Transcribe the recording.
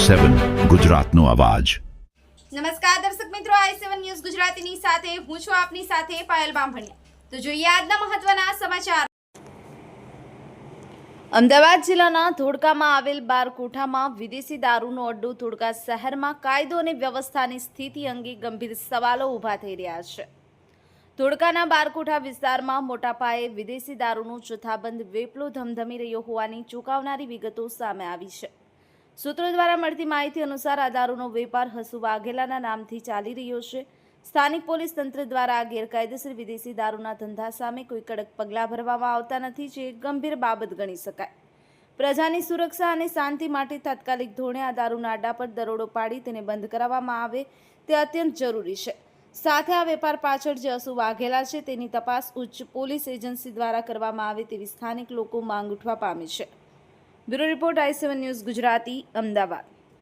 i7 ગુજરાતનો અવાજ। નમસ્કાર દર્શક મિત્રો, i7 ન્યૂઝ ગુજરાતીની સાથે હું છું આપની સાથે પાયલ બામભણિયા। તો જોઈએ આજના મહત્વના સમાચાર। અમદાવાદ જિલ્લાના ધોળકામાં આવેલ બારકોઠામાં વિદેશી દારૂનો અડ્ડો। ધોળકા શહેરમાં કાયદો અને વ્યવસ્થાની સ્થિતિ અંગે ગંભીર સવાલો ઊભા થઈ રહ્યા છે। ધોળકાના બારકોઠા વિસ્તારમાં મોટા પાયે વિદેશી દારૂનો જથ્થાબંધ વેપલો ધમધમી રહ્યો હોવાની ચોંકાવનારી વિગતો સામે આવી છે। સૂત્રો દ્વારા મળતી માહિતી અનુસાર આ દારૂનો વેપાર હસુ વાઘેલાના નામથી ચાલી રહ્યો છે। સ્થાનિક પોલીસ તંત્ર દ્વારા ગેરકાયદેસર વિદેશી દારૂના ધંધા સામે કોઈ કડક પગલાં ભરવામાં આવતા નથી, જે એક ગંભીર બાબત ગણી શકાય। પ્રજાની સુરક્ષા અને શાંતિ માટે તાત્કાલિક ધોરણે આ દારૂના અડ્ડા પર દરોડો પાડી તેને બંધ કરાવવામાં આવે તે અત્યંત જરૂરી છે। સાથે આ વેપાર પાછળ જે હસુ વાઘેલા છે તેની તપાસ ઉચ્ચ પોલીસ એજન્સી દ્વારા કરવામાં આવે તેવી સ્થાનિક લોકો માંગ ઉઠવા પામી છે। Bureau report i7 news Gujarati, Ahmedabad.